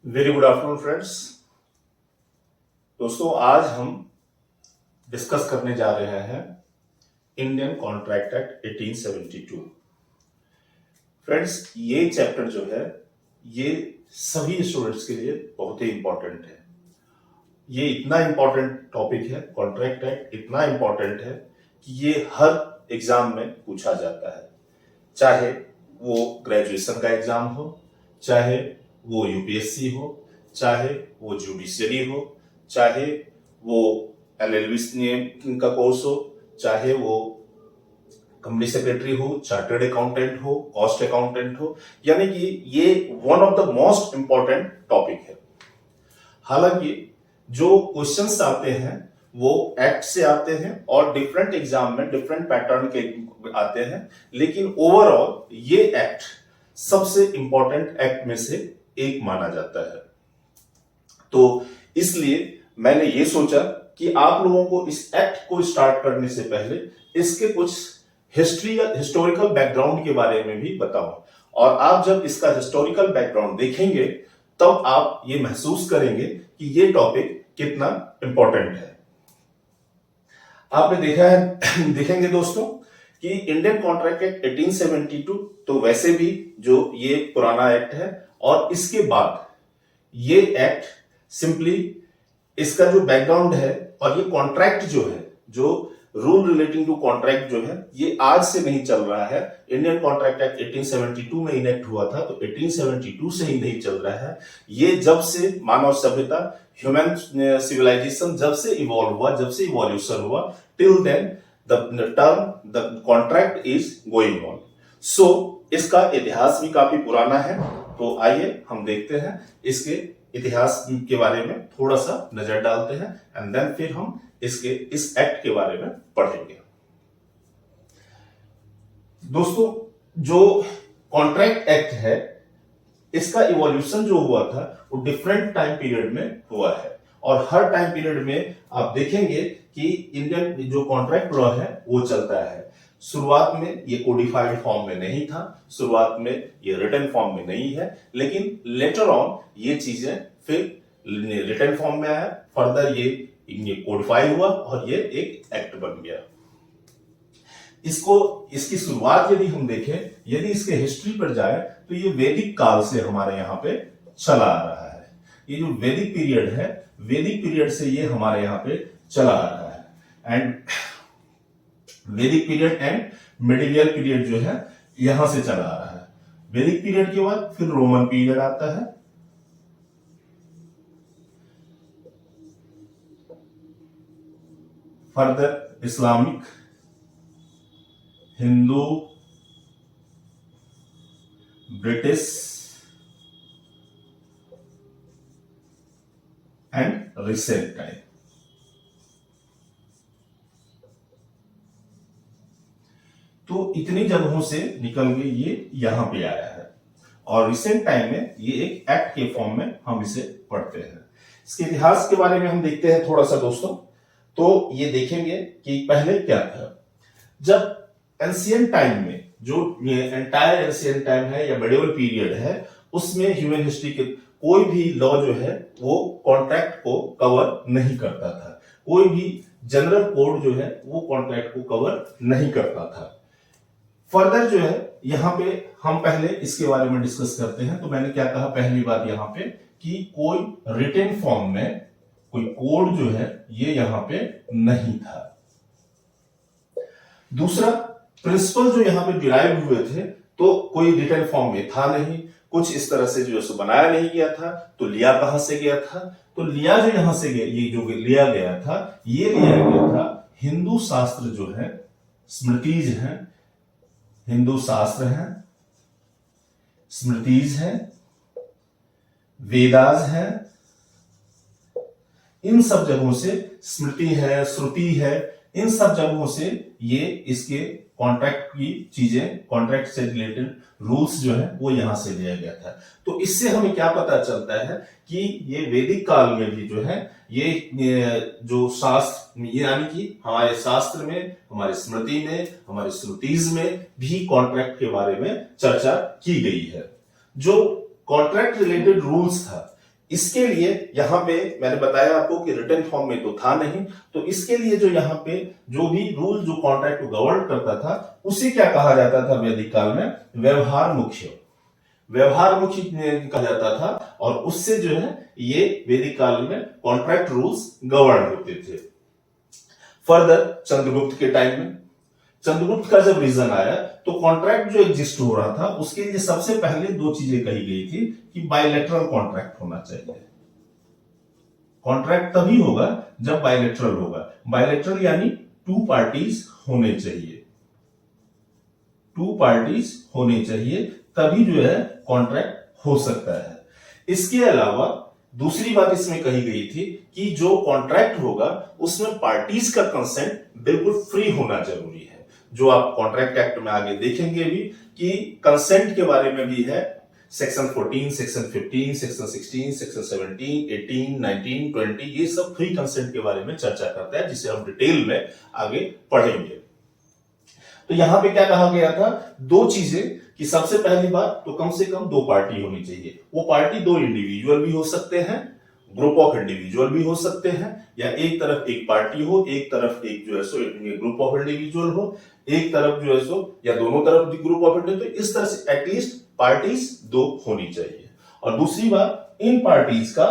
Very good afternoon friends. दोस्तों, आज हम डिस्कस करने जा रहे हैं इंडियन कॉन्ट्रैक्ट एक्ट 1872। फ्रेंड्स, ये चैप्टर जो है ये सभी स्टूडेंट्स के लिए बहुत ही इंपॉर्टेंट है। ये इतना इंपॉर्टेंट टॉपिक है, कॉन्ट्रैक्ट एक्ट इतना इंपॉर्टेंट है कि ये हर एग्जाम में पूछा जाता है, चाहे वो ग्रेजुएशन का एग्जाम हो, चाहे वो यूपीएससी हो, चाहे वो जुडिशियरी हो, चाहे वो एलएलबी का कोर्स हो, चाहे वो कंपनी सेक्रेटरी हो, चार्टर्ड अकाउंटेंट हो, कॉस्ट अकाउंटेंट हो, यानी कि ये one of the most important topic है। हालांकि जो क्वेश्चंस आते हैं वो एक्ट से आते हैं और डिफरेंट एग्जाम में डिफरेंट पैटर्न के आते हैं, लेकिन ओवरऑल ये एक्ट सबसे इंपॉर्टेंट एक्ट में से एक माना जाता है। तो इसलिए मैंने ये सोचा कि आप लोगों को इस एक्ट को स्टार्ट करने से पहले इसके कुछ हिस्टोरिकल बैकग्राउंड के बारे में भी बताऊं, और आप जब इसका हिस्टोरिकल बैकग्राउंड देखेंगे तब आप ये महसूस करेंगे कि ये टॉपिक कितना इंपॉर्टेंट है। आपने देखा है देखेंगे दोस्तों कि इंडियन कॉन्ट्रैक्ट एक्ट 1872 तो वैसे भी जो ये पुराना एक्ट है, और इसके बाद ये एक्ट सिंपली इसका जो बैकग्राउंड है और ये कॉन्ट्रैक्ट जो है, जो रूल रिलेटिंग टू कॉन्ट्रैक्ट जो है, ये आज से नहीं चल रहा है। इंडियन कॉन्ट्रैक्ट एक्ट 1872 में इनेक्ट हुआ था, तो 1872 से ही नहीं चल रहा है। ये जब से मानव सभ्यता, ह्यूमन सिविलाइजेशन जब से इवॉल्व हुआ, जब से इवोल्यूशन हुआ, till then the contract is going on. So इसका इतिहास भी काफी पुराना है। तो आइए हम देखते हैं इसके इतिहास के बारे में, थोड़ा सा नजर डालते हैं, एंड देन फिर हम इस एक्ट के बारे में पढ़ेंगे। दोस्तों, जो कॉन्ट्रैक्ट एक्ट है इसका इवोल्यूशन जो हुआ था वो डिफरेंट टाइम पीरियड में हुआ है, और हर टाइम पीरियड में आप देखेंगे कि इंडियन जो कॉन्ट्रैक्ट लॉ है वो चलता है। शुरुआत में ये कोडिफाइड फॉर्म में नहीं था, शुरुआत में ये रिटन फॉर्म में नहीं है, लेकिन लेटर ऑन ये चीजें फिर रिटन फॉर्म में आया, फर्दर ये कोडिफाई हुआ और ये एक एक्ट बन गया। इसकी शुरुआत यदि हम देखें, यदि इसके हिस्ट्री पर जाए तो ये वैदिक काल से हमारे यहाँ पे चला आ रहा है। ये जो वैदिक पीरियड है, वैदिक पीरियड से ये हमारे यहाँ पे चला आ रहा है, एंड वैदिक पीरियड एंड मिडिवियल पीरियड जो है यहां से चला आ रहा है। वैदिक पीरियड के बाद फिर रोमन पीरियड आता है, further Islamic, Hindu, British and recent time. तो इतनी जगहों से निकल के ये यहां पे आया है, और रिसेंट टाइम में ये एक एक्ट के फॉर्म में हम इसे पढ़ते हैं। इसके इतिहास के बारे में हम देखते हैं थोड़ा सा दोस्तों। तो ये देखेंगे कि पहले क्या था। जब एंशिएंट टाइम में, जो एंटायर एंशिएंट टाइम है या मेडिवल पीरियड है, उसमें ह्यूमन हिस्ट्री के कोई भी लॉ जो है वो कॉन्ट्रैक्ट को कवर नहीं करता था। कोई भी जनरल कोड जो है वो कॉन्ट्रैक्ट को कवर नहीं करता था। फर्दर जो है यहां पे हम पहले इसके बारे में डिस्कस करते हैं। तो मैंने क्या कहा पहली बात यहां पे कि कोई रिटन फॉर्म में कोई कोड जो है ये यहां पे नहीं था। दूसरा, प्रिंसिपल जो यहां पे डिराइव हुए थे तो कोई रिटन फॉर्म में था नहीं, कुछ इस तरह से जो बनाया नहीं गया था। तो लिया कहां से गया था? तो लिया जो यहां से गया, ये जो लिया गया था, ये लिया गया था हिंदू शास्त्र जो है, स्मृतिज हैं, हिंदू शास्त्र हैं, स्मृतिज हैं, वेदास हैं, इन सब जगहों से, स्मृति है, श्रुति है, इन सब जगहों से ये इसके कॉन्ट्रैक्ट की चीजें, कॉन्ट्रैक्ट से रिलेटेड रूल्स जो है वो यहां से लिया गया था। तो इससे हमें क्या पता चलता है कि ये वैदिक काल में भी जो है ये जो शास्त्र, यानी कि हमारे शास्त्र में, हमारी स्मृति में, हमारी श्रुतिज में भी कॉन्ट्रैक्ट के बारे में चर्चा की गई है। जो कॉन्ट्रैक्ट रिलेटेड रूल्स था इसके लिए यहां पे मैंने बताया आपको कि रिटन फॉर्म में तो था नहीं, तो इसके लिए जो यहां पे जो भी रूल जो कॉन्ट्रैक्ट को गवर्न करता था उसे क्या कहा जाता था वैदिक काल में? व्यवहार मुख्य। व्यवहार मुख्य कहा जाता था और उससे जो है ये वैदिक काल में कॉन्ट्रैक्ट रूल्स गवर्न होते थे। फर्दर चंद्रगुप्त के टाइम में, चंद्रगुप्त का जब रीजन आया तो कॉन्ट्रैक्ट जो एग्जिस्ट हो रहा था उसके लिए सबसे पहले दो चीजें कही गई थी कि बायलैटरल कॉन्ट्रैक्ट होना चाहिए। कॉन्ट्रैक्ट तभी होगा जब बायलैटरल होगा। बायलैटरल यानी टू पार्टीज होने चाहिए, टू पार्टीज होने चाहिए तभी जो है कॉन्ट्रैक्ट हो सकता है। इसके अलावा दूसरी बात इसमें कही गई थी कि जो कॉन्ट्रैक्ट होगा उसमें पार्टीज का कंसेंट बिल्कुल फ्री होना जरूरी है। जो आप कॉन्ट्रैक्ट एक्ट में आगे देखेंगे भी कि कंसेंट के बारे में भी है, सेक्शन 14, सेक्शन 15, सेक्शन 16, सेक्शन 17, 18, 19, 20, ये सब फ्री कंसेंट के बारे में चर्चा करता है जिसे हम डिटेल में आगे पढ़ेंगे। तो यहां पे क्या कहा गया था? दो चीजें कि सबसे पहली बात तो कम से कम दो पार्टी होनी चाहिए। वो पार्टी दो इंडिविजुअल भी हो सकते हैं, ग्रुप ऑफ इंडिविजुअल भी हो सकते हैं, या एक तरफ एक पार्टी हो, एक तरफ एक जो है सो ग्रुप ऑफ इंडिविजुअल हो, एक तरफ जो है सो या दोनों तरफ ग्रुप ऑफ इंडिविजुअल। तो इस तरह से एटलीस्ट पार्टीज दो होनी चाहिए। और दूसरी बात, इन पार्टीज का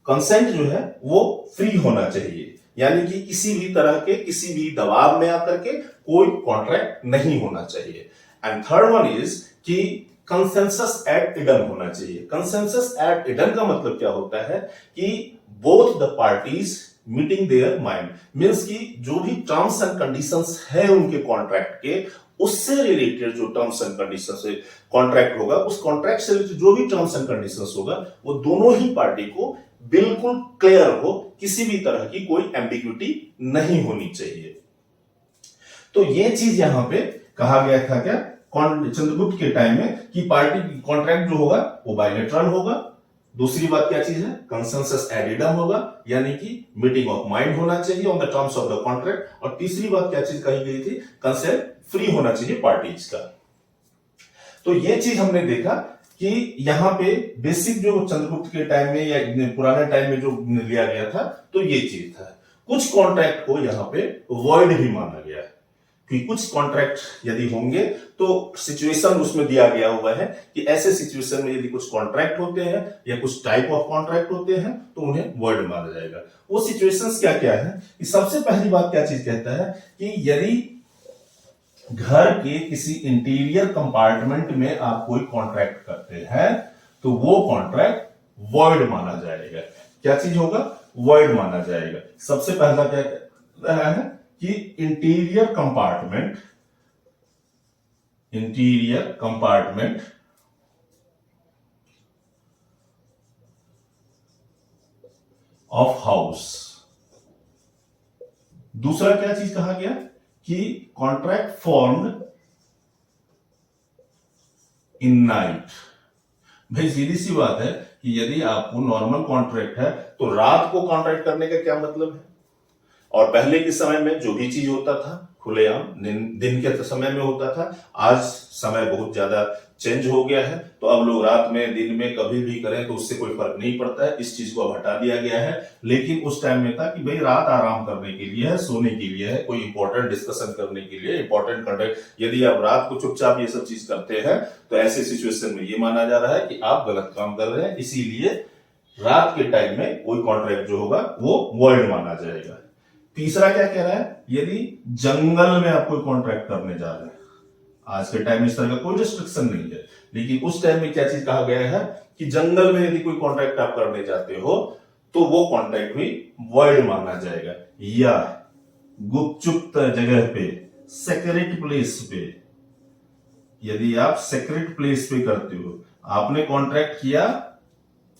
कंसेंट जो है वो फ्री होना चाहिए, यानी कि किसी भी तरह के किसी भी दबाव में आकर के कोई कॉन्ट्रैक्ट नहीं होना चाहिए। एंड थर्ड वन इज कि कंसेंसस एट इडन होना चाहिए। कंसेंसस एट इडन का मतलब क्या होता है कि both the parties meeting their mind, means कि जो भी टर्म्स एंड कंडीशंस है उनके कॉन्ट्रैक्ट के, उससे रिलेटेड जो टर्म्स एंड कंडीशंस है कॉन्ट्रैक्ट होगा, उस कॉन्ट्रैक्ट से रिलेटेड जो भी टर्म्स एंड कंडीशंस होगा वो दोनों ही पार्टी को बिल्कुल क्लियर हो, किसी भी तरह की कोई एम्बिग्विटी नहीं होनी चाहिए। तो ये चीज यहां पे कहा गया था क्या चंद्रगुप्त के टाइम में कि पार्टी कॉन्ट्रैक्ट जो होगा वो बायलैटरल होगा। दूसरी बात क्या चीज है? कंसेंसस एड इडम होगा, यानी कि मीटिंग ऑफ माइंड होना चाहिए on the terms of the contract. और तीसरी बात क्या चीज कही गई थी? कंसेंट फ्री होना चाहिए पार्टीज का। तो ये चीज हमने देखा कि यहां पे बेसिक जो चंद्रगुप्त के टाइम में या पुराने टाइम में जो लिया गया था तो ये चीज था। कुछ कॉन्ट्रैक्ट को यहां पे वॉइड भी माना गया है कि कुछ कॉन्ट्रैक्ट यदि होंगे तो सिचुएशन उसमें दिया गया हुआ है कि ऐसे सिचुएशन में यदि कुछ कॉन्ट्रैक्ट होते हैं या कुछ टाइप ऑफ कॉन्ट्रैक्ट होते हैं तो उन्हें वॉइड माना जाएगा। वो सिचुएशंस क्या क्या है कि सबसे पहली बात क्या चीज कहता है कि यदि घर के किसी इंटीरियर कंपार्टमेंट में आप कोई कॉन्ट्रैक्ट करते हैं तो वो कॉन्ट्रैक्ट वॉइड माना जाएगा। क्या चीज होगा? वॉइड माना जाएगा। सबसे पहला क्या कह रहा है कि इंटीरियर कंपार्टमेंट ऑफ हाउस। दूसरा क्या चीज कहा गया कि कॉन्ट्रैक्ट फॉर्म्ड इन नाइट। भाई सीधी सी बात है कि यदि आपको नॉर्मल कॉन्ट्रैक्ट है तो रात को कॉन्ट्रैक्ट करने का क्या मतलब है? और पहले के समय में जो भी चीज होता था खुलेआम दिन के समय में होता था। आज समय बहुत ज्यादा चेंज हो गया है, तो अब लोग रात में दिन में कभी भी करें तो उससे कोई फर्क नहीं पड़ता है। इस चीज को अब हटा दिया गया है। लेकिन उस टाइम में था कि भाई रात आराम करने के लिए है, सोने के लिए है, कोई इंपॉर्टेंट डिस्कशन करने के लिए, इंपॉर्टेंट कॉन्ट्रैक्ट। यदि आप रात को चुपचाप ये सब चीज करते हैं तो ऐसे सिचुएशन में ये माना जा रहा है कि आप गलत काम कर रहे हैं, इसीलिए रात के टाइम में कोई कॉन्ट्रैक्ट जो होगा वो वॉइड माना जाएगा। तीसरा क्या कह रहा है? यदि जंगल में आप कोई कॉन्ट्रैक्ट करने जा रहे हैं, आज के टाइम में इस तरह का कोई रिस्ट्रिक्शन नहीं है, लेकिन उस टाइम में क्या चीज कहा गया है कि जंगल में यदि कोई कॉन्ट्रैक्ट आप करने जाते हो तो वो कॉन्ट्रैक्ट भी वॉइड माना जाएगा। या गुपचुप जगह पे, सेक्रेट प्लेस पे, यदि आप सेक्रेट प्लेस पे करते हो, आपने कॉन्ट्रैक्ट किया,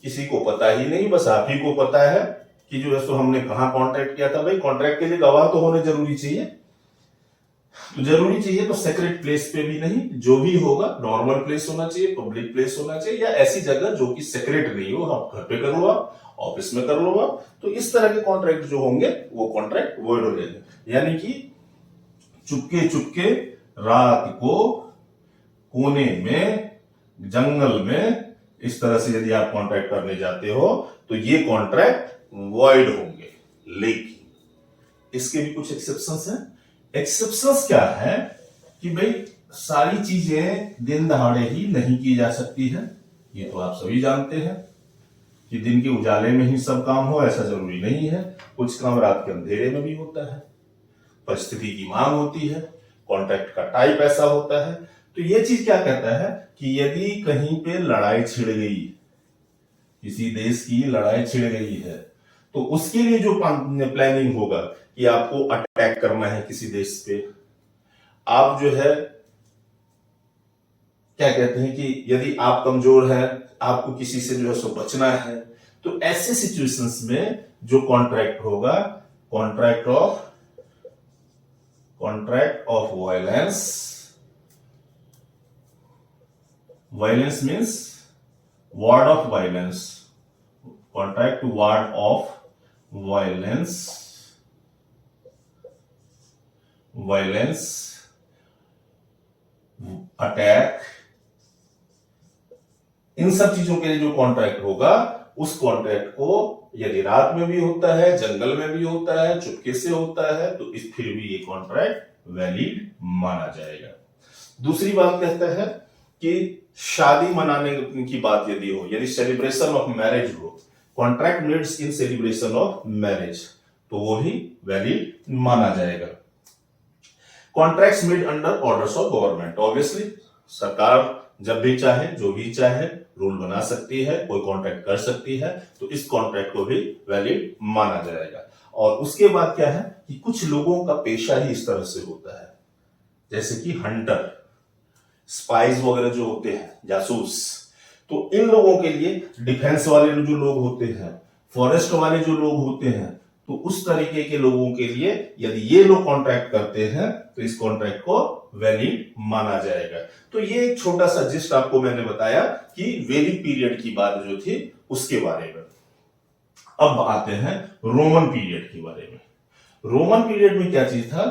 किसी को पता ही नहीं, बस आप ही को पता है कि जो है सो हमने कहां कॉन्ट्रैक्ट किया था। भाई कॉन्ट्रैक्ट के लिए गवाह तो होने जरूरी चाहिए, तो जरूरी चाहिए तो सेक्रेट प्लेस पे भी नहीं, जो भी होगा नॉर्मल प्लेस होना चाहिए, पब्लिक प्लेस होना चाहिए, या ऐसी जगह जो कि सेक्रेट नहीं हो। आप घर पे कर लो, आप ऑफिस में कर लो आप, तो इस तरह के कॉन्ट्रैक्ट जो होंगे वो कॉन्ट्रैक्ट वॉइड हो जाएंगे। यानी कि चुपके चुपके रात को कोने में जंगल में इस तरह से यदि आप कॉन्ट्रैक्ट करने जाते हो तो ये कॉन्ट्रैक्ट वॉइड होंगे। लेकिन इसके भी कुछ एक्सेप्शंस हैं। एक्सेप्शंस क्या है कि भाई सारी चीजें दिन दहाड़े ही नहीं की जा सकती है, ये तो आप सभी जानते हैं कि दिन के उजाले में ही सब काम हो ऐसा जरूरी नहीं है, कुछ काम रात के अंधेरे में भी होता है, परिस्थिति की मांग होती है, कॉन्ट्रैक्ट का टाइप ऐसा होता है। तो ये चीज क्या कहता है कि यदि कहीं पे लड़ाई छिड़ गई, किसी देश की लड़ाई छिड़ गई है, तो उसके लिए जो प्लानिंग होगा कि आपको अटैक करना है किसी देश पे, आप जो है क्या कहते हैं कि यदि आप कमजोर हैं, आपको किसी से जो है सो बचना है, तो ऐसे सिचुएशंस में जो कॉन्ट्रैक्ट होगा, contract of violence, violence means ward of violence, contract to ward of violence, violence, attack, इन सब चीजों के लिए जो कॉन्ट्रैक्ट होगा, उस कॉन्ट्रैक्ट को यदि रात में भी होता है, जंगल में भी होता है, चुपके से होता है, तो इस फिर भी ये कॉन्ट्रैक्ट वैलिड माना जाएगा। दूसरी बात कहता है कि शादी मनाने की बात यदि हो, यदि सेलिब्रेशन ऑफ मैरिज हो, contract made in celebration of marriage, तो वो ही वैलिड माना जाएगा। Contracts made under orders of government, obviously सरकार जब भी चाहे, जो भी चाहे रूल बना सकती है, कोई कॉन्ट्रैक्ट कर सकती है, तो इस कॉन्ट्रैक्ट को भी वैलिड माना जाएगा। और उसके बाद क्या है कि कुछ लोगों का पेशा ही इस तरह से होता है, जैसे कि हंटर, स्पाइस वगैरह जो होते हैं, जासूस, तो इन लोगों के लिए, डिफेंस वाले जो लोग होते हैं, फॉरेस्ट वाले जो लोग होते हैं, तो उस तरीके के लोगों के लिए यदि ये लोग कॉन्ट्रैक्ट करते हैं तो इस कॉन्ट्रैक्ट को वैलिड माना जाएगा। तो ये एक छोटा सा जिस्ट आपको मैंने बताया कि वैदिक पीरियड की बात जो थी उसके बारे में। अब आते हैं रोमन पीरियड के बारे में। रोमन पीरियड में क्या चीज था,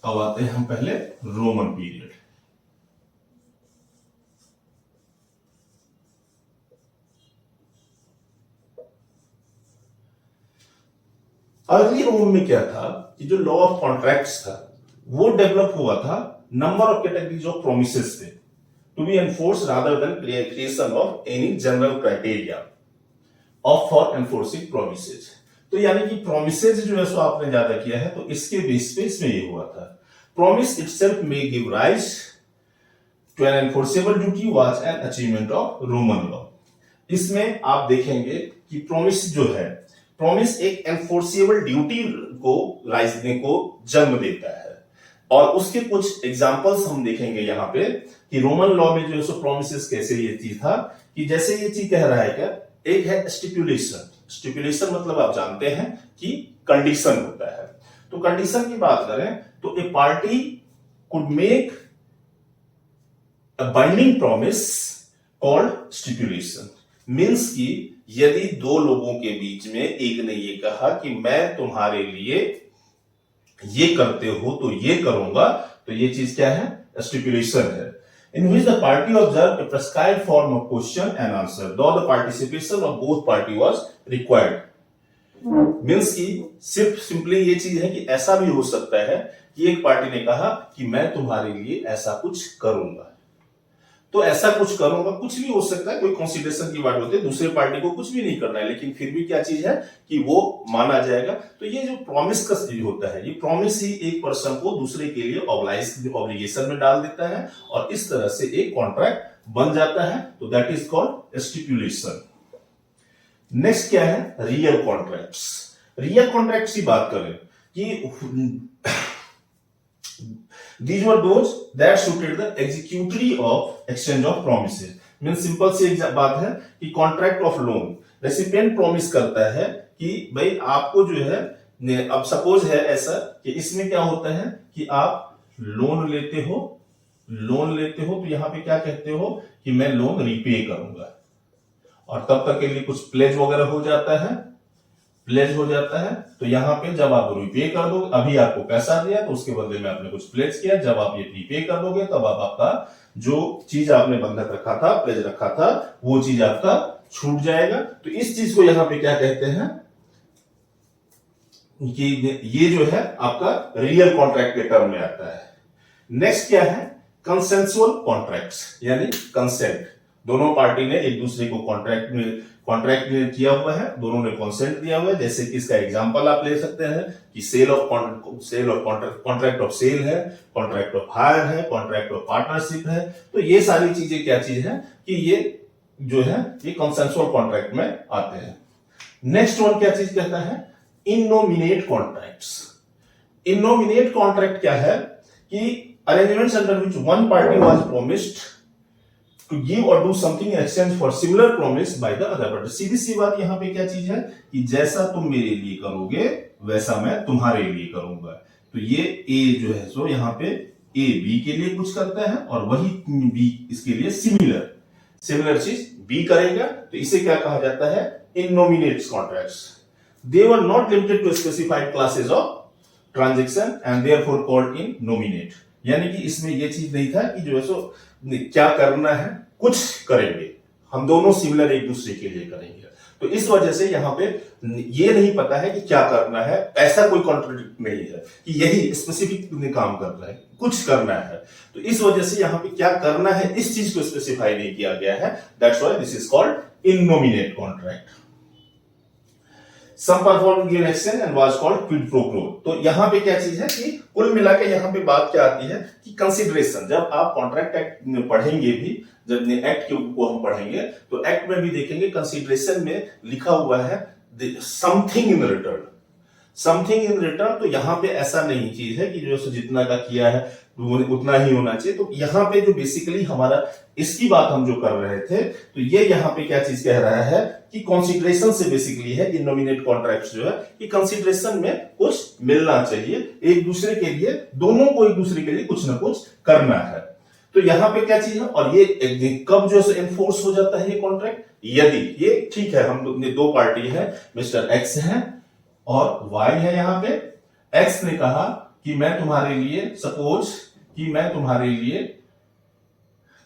अब आते हैं हम पहले रोमन पीरियड। अर्ली रोम में क्या था कि जो लॉ ऑफ कॉन्ट्रैक्ट्स था वो डेवलप हुआ था number of categories of promises पे, to be enforce rather than creation of any general criteria of for enforcing promises. तो यानी कि प्रोमिसेस जो है सो आपने ज्यादा किया है, तो इसके बेस पे इसमें ये हुआ था। Promise itself may give rise to an enforceable duty was an achievement of Roman law. इसमें आप देखेंगे कि प्रोमिस जो है, प्रोमिस एक एनफोर्सेबल ड्यूटी को राइज देने को जन्म देता है। और उसके कुछ एग्जांपल्स हम देखेंगे यहाँ पे कि रोमन लॉ में जो है सो प्रोमिसेस कैसे ये चीज था कि जैसे ये चीज कह रहा है क्या, एक है स्टिपुलेशन। स्टिपुलेशन मतलब आप जानते हैं कि कंडीशन होता है। तो कंडीशन की बात करें तो a party could make a binding promise called stipulation. Means कि यदि दो लोगों के बीच में एक ने ये कहा कि मैं तुम्हारे लिए ये करते हो तो ये करूंगा, तो ये चीज क्या है, स्टिपुलेशन है। In which the party observed a prescribed form of question and answer, though the participation of both party was required. Means कि सिर्फ सिंपली ये चीज है कि ऐसा भी हो सकता है कि एक पार्टी ने कहा कि मैं तुम्हारे लिए ऐसा कुछ करूंगा, तो ऐसा कुछ करूंगा, कुछ भी हो सकता है, कोई कंसीडरेशन की बात होती है, दूसरे पार्टी को कुछ भी नहीं करना है, लेकिन फिर भी क्या चीज है कि वो माना जाएगा। तो ये जो प्रॉमिस का चीज होता है, ये प्रॉमिस ही एक पर्सन को दूसरे के लिए ऑब्लिगेशन में डाल देता है और इस तरह से एक कॉन्ट्रैक्ट बन जाता है, तो that is called stipulation. Next क्या है, रियल कॉन्ट्रैक्ट्स। रियल कॉन्ट्रैक्ट्स की बात करें कि these were those that suited the executory of exchange of promises. Mean simple सी बात है कि contract of loan, recipient promise करता है कि भाई आपको जो है, अब सपोज है ऐसा कि इसमें क्या होता है कि आप लोन लेते हो, तो यहां पे क्या कहते हो कि मैं लोन रिपे करूंगा, और तब तक के लिए कुछ प्लेज वगैरह हो जाता है, तो यहां पे जब आप रिपे कर दो, अभी आपको पैसा दिया तो उसके बदले में आपने कुछ प्लेज किया, जब आप ये रिपे कर दोगे तब आप आपका जो चीज आपने बंधक रखा था, प्लेज रखा था, वो चीज आपका छूट जाएगा। तो इस चीज को यहां पे क्या कहते हैं कि ये जो है आपका रियल कॉन्ट्रैक्ट के टर्म में आता है। नेक्स्ट क्या है, कंसेंसुअल कॉन्ट्रैक्ट्स, यानी कंसेंट, दोनों पार्टी ने एक दूसरे को कॉन्ट्रैक्ट किया हुआ है, दोनों ने कंसेंट दिया हुआ है। जैसे कि इसका एग्जांपल आप ले सकते हैं कि sale of contract of sale है, कॉन्ट्रैक्ट ऑफ हायर है, कॉन्ट्रैक्ट ऑफ पार्टनरशिप है। तो ये सारी चीजें क्या चीज है कि ये जो है ये कंसेंसुअल कॉन्ट्रैक्ट में आते हैं। नेक्स्ट वन क्या चीज कहता है, इनोमिनेट कॉन्ट्रैक्ट्स। इनोमिनेट कॉन्ट्रैक्ट क्या है कि arrangements under which one party was promised to give or do something in exchange for similar promise by the other party। सीधी सी बात यहां पे क्या चीज है कि जैसा तुम मेरे लिए करोगे वैसा मैं तुम्हारे लिए करूंगा। तो ये ए जो है सो यहां पे ए बी के लिए कुछ करता है और वही बी इसके लिए सिमिलर चीज बी करेगा। तो इसे क्या कहा जाता है, innominate contracts. They were not limited to specified classes of transaction and therefore called innominate. यानी कि इसमें यह चीज नहीं था कि जो है सो क्या करना है, कुछ करेंगे, हम दोनों सिमिलर एक दूसरे के लिए करेंगे। तो इस वजह से यहां पे ये नहीं पता है कि क्या करना है, ऐसा कोई कॉन्ट्रैक्ट नहीं है कि यही स्पेसिफिक काम करना है, कुछ करना है। तो इस वजह से यहां पे क्या करना है इस चीज को स्पेसिफाई नहीं किया गया है। That's why this is called innominate contract. Some performed given action and was called quid pro quo। तो यहां पे क्या चीज है कि कुल मिला के यहां पे बात क्या आती है कि कंसिडरेशन, जब आप कॉन्ट्रैक्ट एक्ट पढ़ेंगे भी, जब एक्ट को हम पढ़ेंगे तो एक्ट में भी देखेंगे कंसिडरेशन में लिखा हुआ है something in return. Something in return, तो यहां पे ऐसा नहीं चीज है कि जो जितना का किया है उतना ही होना चाहिए। तो यहां पे जो बेसिकली हमारा इसकी बात हम जो कर रहे थे, तो ये यहां पे क्या चीज कह रहा है कि कंसीडरेशन से बेसिकली है कि नॉमिनेट कॉन्ट्रैक्ट जो है कि कंसीडरेशन में कुछ मिलना चाहिए एक दूसरे के लिए, दोनों को एक दूसरे के लिए कुछ ना कुछ करना है। तो यहां पे क्या चीज है, और ये कब जो है एनफोर्स हो जाता है ये कॉन्ट्रैक्ट, यदि ये ठीक है हम दो पार्टी है, मिस्टर एक्स है और वाई है। यहां पे एक्स ने कहा कि मैं तुम्हारे लिए, सपोज कि मैं तुम्हारे लिए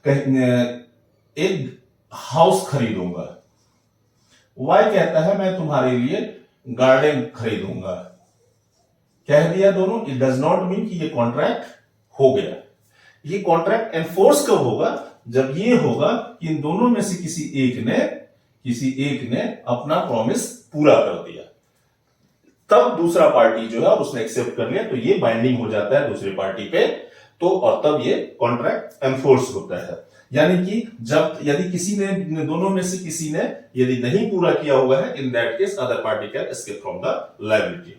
एक हाउस खरीदूंगा, वाई कहता है मैं तुम्हारे लिए गार्डन खरीदूंगा। कह दिया दोनों, इट डज नॉट मीन कि ये कॉन्ट्रैक्ट हो गया। ये कॉन्ट्रैक्ट एनफोर्स कब होगा, जब ये होगा कि इन दोनों में से किसी एक ने अपना प्रॉमिस पूरा कर दिया, तब दूसरा पार्टी जो है उसने एक्सेप्ट कर लिया, तो ये बाइंडिंग हो जाता है दूसरी पार्टी पे। तो और तब ये कॉन्ट्रैक्ट एनफोर्स होता है। यानी कि जब यदि किसी ने, दोनों में से किसी ने यदि नहीं पूरा किया हुआ है, in that case other party can escape from the liability.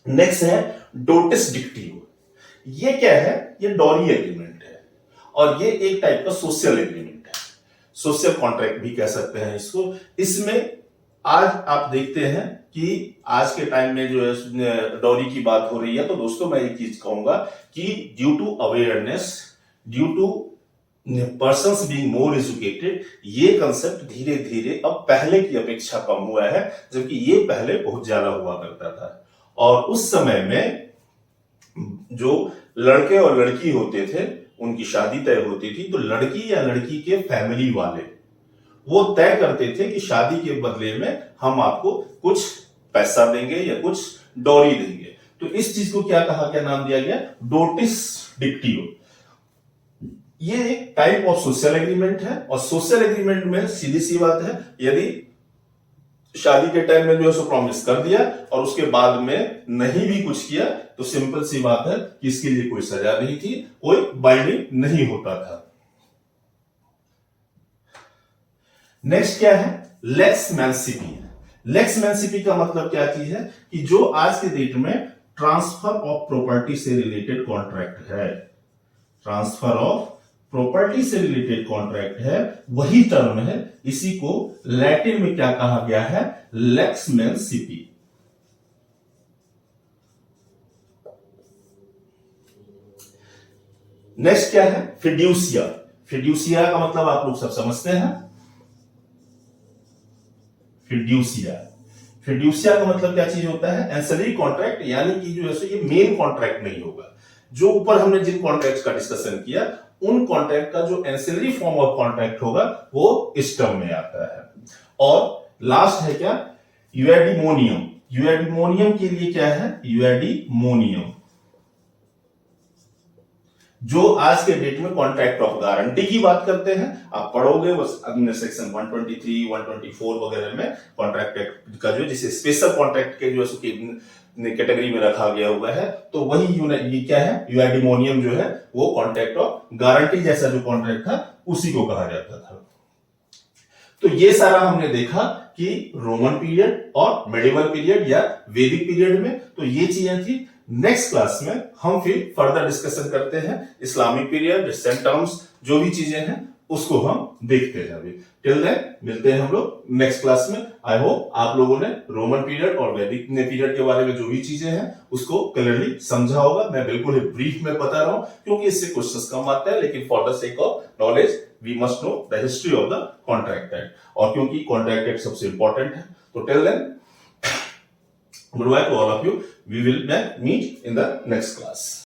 Next है डोटिस डिक्टिव। ये क्या है, ये डॉरी एग्रीमेंट है और ये एक टाइप का सोशल एग्रीमेंट है, सोशल कॉन्ट्रैक्ट भी कह सकते हैं इसको। इसमें आज आप देखते हैं कि आज के टाइम में जो है डॉरी की बात हो रही है, तो दोस्तों मैं एक चीज कहूंगा कि due to awareness, due to persons being more educated, ये कंसेप्ट धीरे धीरे अब पहले की अपेक्षा कम हुआ है, जबकि ये पहले बहुत ज्यादा हुआ करता था। और उस समय में जो लड़के और लड़की होते थे उनकी शादी तय होती थी, तो लड़की या लड़की के फैमिली वाले वो तय करते थे कि शादी के बदले में हम आपको कुछ पैसा देंगे या कुछ डॉरी देंगे। तो इस चीज को क्या कहा, क्या नाम दिया गया, डोटिस डिक्टिव। ये एक टाइप ऑफ सोशल एग्रीमेंट है और सोशल एग्रीमेंट में सीधी सी बात है, यदि शादी के टाइम में जो है सो प्रॉमिस कर दिया और उसके बाद में नहीं भी कुछ किया, तो सिंपल सी बात है कि इसके लिए कोई सजा नहीं थी, कोई बाइंडिंग नहीं होता था। नेक्स्ट क्या है, लेक्स मैंसिपी। लेक्स मैंसिपी का मतलब क्या चीज है कि जो आज के डेट में ट्रांसफर ऑफ प्रॉपर्टी से रिलेटेड कॉन्ट्रैक्ट है, ट्रांसफर ऑफ प्रॉपर्टी से रिलेटेड कॉन्ट्रैक्ट है, वही टर्म है। इसी को लैटिन में क्या कहा गया है, लेक्स मैंसिपी। नेक्स्ट क्या है, फिड्यूसिया। फिड्यूसिया का मतलब आप लोग सब समझते हैं, फिड्यूसिया। फिड्यूसिया का मतलब क्या चीज होता है, एंसेलरी कॉन्ट्रैक्ट, यानी कि जो है ये मेन कॉन्ट्रैक्ट नहीं होगा। जो ऊपर हमने जिन कॉन्ट्रैक्ट का डिस्कशन किया उन कॉन्ट्रैक्ट का जो एंसिलरी फॉर्म ऑफ कॉन्ट्रैक्ट होगा वो इस टर्म में आता है। और लास्ट है क्या, यूएडिमोनियम। यूएडिमोनियम के लिए क्या है, यूएडिमोनियम जो आज के डेट में कॉन्ट्रैक्ट ऑफ गारंटी की बात करते हैं। आप पढ़ोगे बस अन्य सेक्शन 123, 124 वगैरह में कॉन्ट्रैक्ट का जो जिसे स्पेशल कॉन्ट्रैक्ट के जो कैटेगरी में रखा गया हुआ है, तो वही ये क्या है, यूएडिमोनियम जो है वो कॉन्ट्रैक्ट ऑफ गारंटी जैसा जो कॉन्ट्रैक्ट था उसी को कहा जाता था। तो ये सारा हमने देखा कि रोमन पीरियड और मेडिवल पीरियड या वैदिक पीरियड में तो ये चीजें थी। नेक्स्ट क्लास में हम फिर फर्दर डिस्कशन करते हैं इस्लामिक पीरियड, रिसेंट टर्म्स, जो भी चीजें हैं उसको हम देखते हैं। अभी टिल देन मिलते हैं हम लोग नेक्स्ट क्लास में। आई होप आप लोगों ने रोमन पीरियड और वैदिक पीरियड के बारे में जो भी चीजें हैं उसको क्लियरली समझा होगा। मैं बिल्कुल ब्रीफ में बता रहा हूं क्योंकि इससे क्वेश्चंस कम आते हैं, लेकिन for the sake of knowledge we must know the history of the contract act, और क्योंकि कॉन्ट्रैक्ट एक्ट सबसे इंपॉर्टेंट है। तो till then goodbye to all of you. We will meet in the next class.